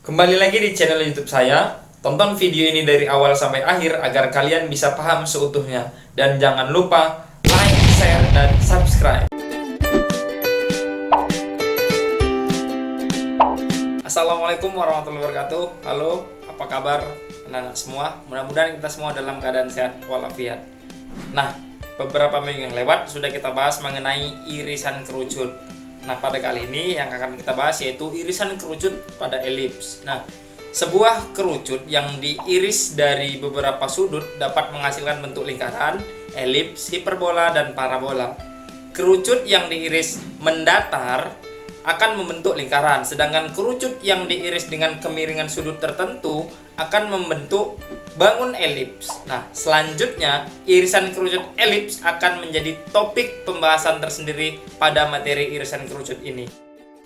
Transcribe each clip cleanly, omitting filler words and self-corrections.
Kembali lagi di channel YouTube saya. Tonton video ini dari awal sampai akhir agar kalian bisa paham seutuhnya. Dan jangan lupa like, share, dan subscribe. Assalamualaikum warahmatullahi wabarakatuh. Halo, apa kabar anak-anak semua? Mudah-mudahan kita semua dalam keadaan sehat walafiat. Nah, beberapa minggu yang lewat sudah kita bahas mengenai irisan kerucut. Nah, pada kali ini yang akan kita bahas yaitu irisan kerucut pada elips. Nah, sebuah kerucut yang diiris dari beberapa sudut dapat menghasilkan bentuk lingkaran, elips, hiperbola, dan parabola. Kerucut yang diiris mendatar akan membentuk lingkaran, sedangkan kerucut yang diiris dengan kemiringan sudut tertentu akan membentuk bangun elips. Nah, selanjutnya irisan kerucut elips akan menjadi topik pembahasan tersendiri pada materi irisan kerucut ini.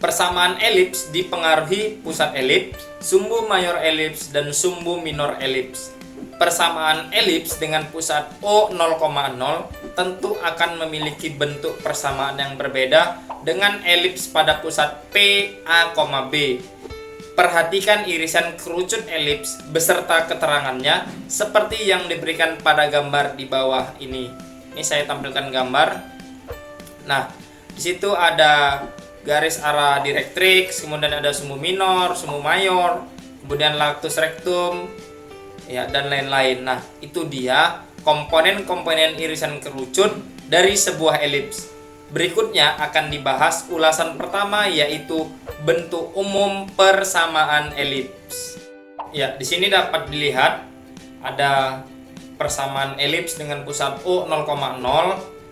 Persamaan elips dipengaruhi pusat elips, sumbu mayor elips, dan sumbu minor elips. Persamaan elips dengan pusat O 0,0 tentu akan memiliki bentuk persamaan yang berbeda dengan elips pada pusat P, A, B. Perhatikan irisan kerucut elips beserta keterangannya seperti yang diberikan pada gambar di bawah ini. Ini saya tampilkan gambar. Nah, di situ ada garis arah directrix, kemudian ada sumbu minor, sumbu mayor, kemudian lactus rectum, ya, dan lain-lain. Nah, itu dia komponen-komponen irisan kerucut dari sebuah elips. Berikutnya akan dibahas ulasan pertama, yaitu bentuk umum persamaan elips. Ya, di sini dapat dilihat ada persamaan elips dengan pusat O 0,0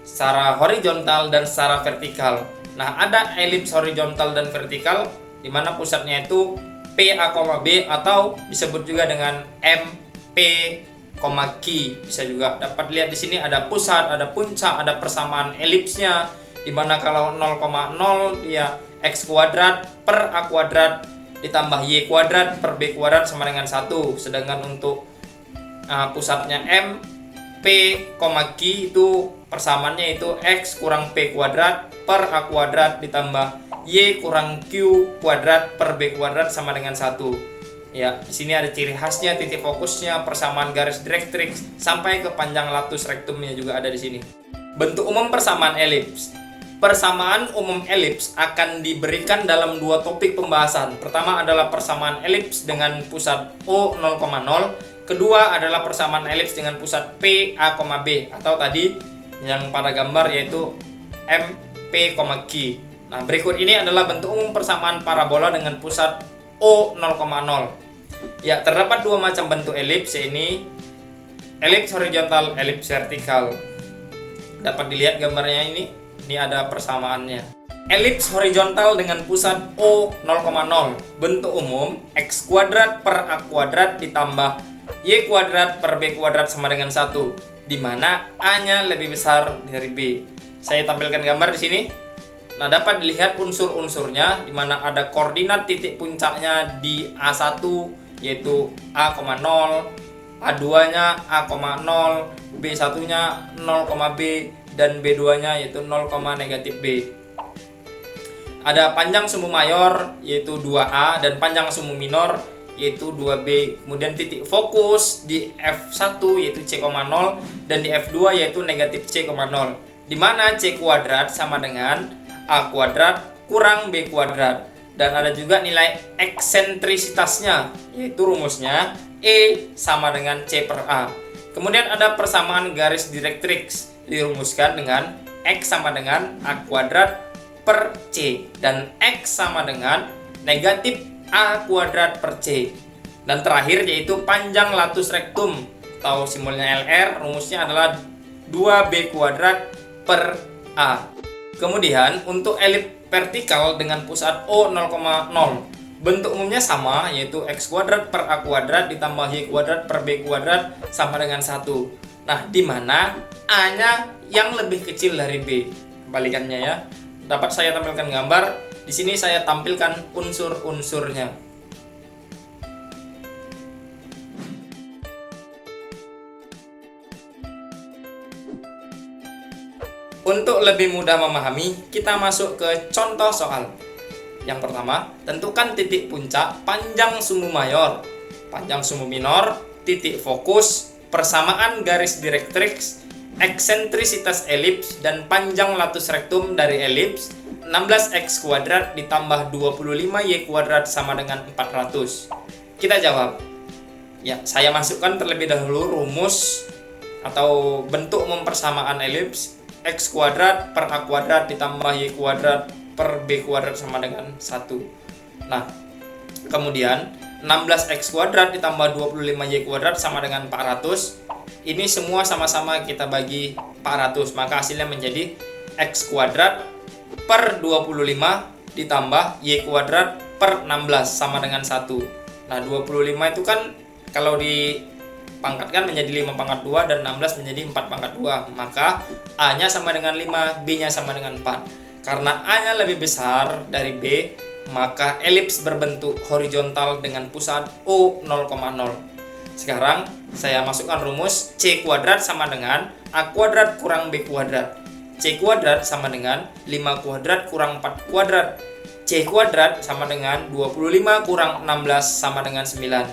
secara horizontal dan secara vertikal. Nah, ada elips horizontal dan vertikal di mana pusatnya itu P, A, B atau disebut juga dengan M, P, Q. Bisa juga dapat lihat di sini ada pusat, ada puncak, ada persamaan elipsnya, di mana kalau 0,0 dia X kuadrat per A kuadrat ditambah Y kuadrat per B kuadrat sama dengan 1. Sedangkan untuk pusatnya M, P, Q itu persamaannya itu X kurang P kuadrat per A kuadrat ditambah Y kurang Q kuadrat per B kuadrat sama dengan 1. Ya, di sini ada ciri khasnya, titik fokusnya, persamaan garis directrix sampai ke panjang lactus rectumnya juga ada di sini. Bentuk umum persamaan elips. Persamaan umum elips akan diberikan dalam dua topik pembahasan. Pertama adalah persamaan elips dengan pusat O 0,0. Kedua adalah persamaan elips dengan pusat P, A, B atau tadi yang pada gambar yaitu M, P, Q. Nah, berikut ini adalah bentuk umum persamaan parabola dengan pusat O 0,0. Ya, terdapat dua macam bentuk elips, ini elips horizontal, elips vertikal. Dapat dilihat gambarnya ini ada persamaannya. Elips horizontal dengan pusat O 0,0. Bentuk umum X kuadrat per A kuadrat ditambah Y kuadrat per B kuadrat sama dengan 1, di mana A-nya lebih besar dari B. Saya tampilkan gambar di sini. Nah, dapat dilihat unsur-unsurnya di mana ada koordinat titik puncaknya di A1 yaitu A,0, A2-nya A,0, B1-nya 0,B dan B2-nya yaitu 0, negatif B. Ada panjang sumbu mayor yaitu 2A dan panjang sumbu minor yaitu 2B. Kemudian titik fokus di F1 yaitu C,0 dan di F2 yaitu negatif C,0, di mana C kuadrat sama dengan A kuadrat kurang B kuadrat. Dan ada juga nilai eksentrisitasnya, yaitu rumusnya E sama dengan C per A. Kemudian ada persamaan garis directrix, dirumuskan dengan X sama dengan A kuadrat per C dan X sama dengan negatif A kuadrat per C. Dan terakhir yaitu panjang lactus rectum atau simbolnya LR, rumusnya adalah 2B kuadrat per A. Kemudian untuk elips vertikal dengan pusat O 0,0, bentuk umumnya sama yaitu X kuadrat per A kuadrat ditambah Y kuadrat per B kuadrat sama dengan 1. Nah, di mana A-nya yang lebih kecil dari B. Kebalikannya ya. Dapat saya tampilkan gambar. Di sini saya tampilkan unsur-unsurnya. Untuk lebih mudah memahami, kita masuk ke contoh soal. Yang pertama, tentukan titik puncak, panjang sumbu mayor, panjang sumbu minor, titik fokus, persamaan garis direktrix, eksentrisitas elips, dan panjang latus rektum dari elips 16x kuadrat ditambah 25y kuadrat sama dengan 400. Kita jawab. Ya, saya masukkan terlebih dahulu rumus atau bentuk umum persamaan elips x kuadrat per a kuadrat ditambah y kuadrat per b kuadrat sama dengan 1. Nah, kemudian 16x kuadrat ditambah 25y kuadrat sama dengan 400. Ini semua sama-sama kita bagi 400, maka hasilnya menjadi x kuadrat per 25 ditambah y kuadrat per 16 sama dengan 1. Nah, 25 itu kan kalau dipangkatkan menjadi 5 pangkat 2 dan 16 menjadi 4 pangkat 2. Maka A-nya sama dengan 5, B-nya sama dengan 4. Karena A-nya lebih besar dari B, maka elips berbentuk horizontal dengan pusat O 0,0. Sekarang saya masukkan rumus C kuadrat sama dengan A kuadrat kurang B kuadrat. C kuadrat sama dengan 5 kuadrat kurang 4 kuadrat. C kuadrat sama dengan 25 kurang 16 sama dengan 9.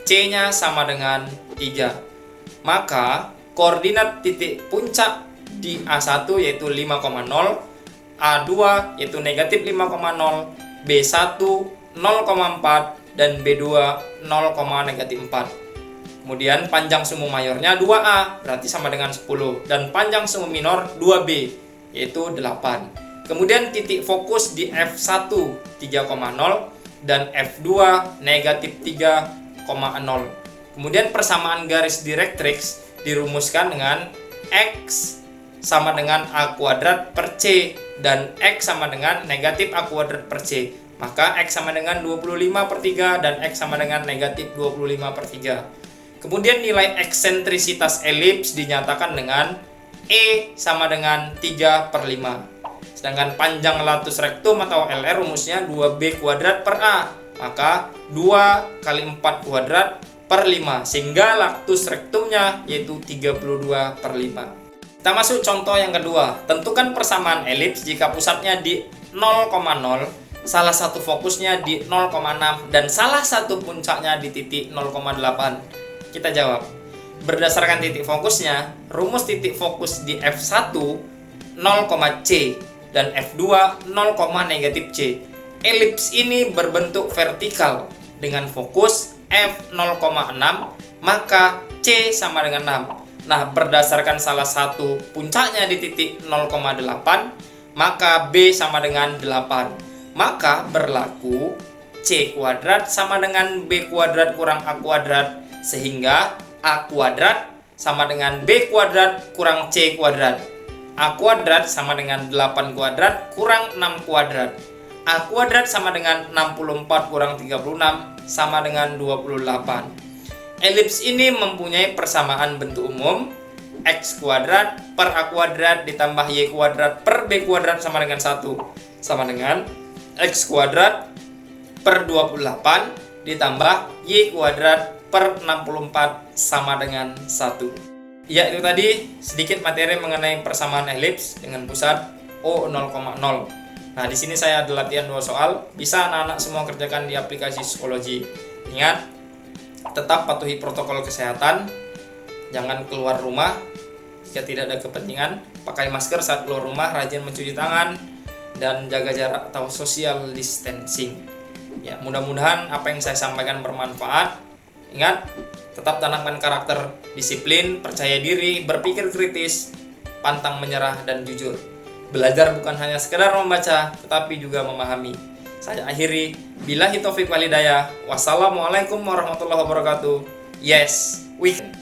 C-nya sama dengan 3. Maka koordinat titik puncak di A1 yaitu 5,0, A2 yaitu negatif 5,0, B1 0,4, dan B2 0,-4. Kemudian panjang sumbu mayornya 2A berarti sama dengan 10, dan panjang sumbu minor 2B yaitu 8. Kemudian titik fokus di F1 3,0 dan F2 negatif 3,0. Kemudian persamaan garis direktrix dirumuskan dengan X sama dengan A kuadrat per C dan X sama dengan negatif A kuadrat per C. Maka X sama dengan 25 per 3 dan X sama dengan negatif 25 per 3. Kemudian nilai eksentrisitas elips dinyatakan dengan E sama dengan 3 per 5. Sedangkan panjang latus rektum atau LR rumusnya 2B kuadrat per A. Maka 2 kali 4 kuadrat per 5. Sehingga latus rektumnya yaitu 32 per 5. Kita masuk contoh yang kedua. Tentukan persamaan elips jika pusatnya di 0,0, salah satu fokusnya di 0,6, dan salah satu puncaknya di titik 0,8. Kita jawab. Berdasarkan titik fokusnya, rumus titik fokus di F1 0,C dan F2 0,-C. Elips ini berbentuk vertikal dengan fokus F0,6, maka C sama dengan 6. Nah, berdasarkan salah satu puncaknya di titik 0,8, maka B sama dengan 8. Maka berlaku C kuadrat sama dengan B kuadrat kurang A kuadrat, sehingga A kuadrat sama dengan B kuadrat kurang C kuadrat. A kuadrat sama dengan 8 kuadrat kurang 6 kuadrat. A kuadrat sama dengan 64 kurang 36 sama dengan 28. Elips ini mempunyai persamaan bentuk umum X kuadrat per A kuadrat ditambah Y kuadrat per B kuadrat sama dengan 1. Sama dengan X kuadrat per 28 ditambah Y kuadrat per 64 sama dengan 1. Ya, itu tadi sedikit materi mengenai persamaan elips dengan pusat O 0,0. Nah, di sini saya ada latihan 2 soal. Bisa anak-anak semua kerjakan di aplikasi psikologi. Ingat, tetap patuhi protokol kesehatan, jangan keluar rumah jika tidak ada kepentingan, pakai masker saat keluar rumah, rajin mencuci tangan, dan jaga jarak atau social distancing. Ya, mudah-mudahan apa yang saya sampaikan bermanfaat. Ingat, tetap tanamkan karakter disiplin, percaya diri, berpikir kritis, pantang menyerah, dan jujur. Belajar bukan hanya sekedar membaca, tetapi juga memahami. Saya akhiri, billahi taufiq wal hidayah. Wassalamualaikum warahmatullahi wabarakatuh. Yes, we can.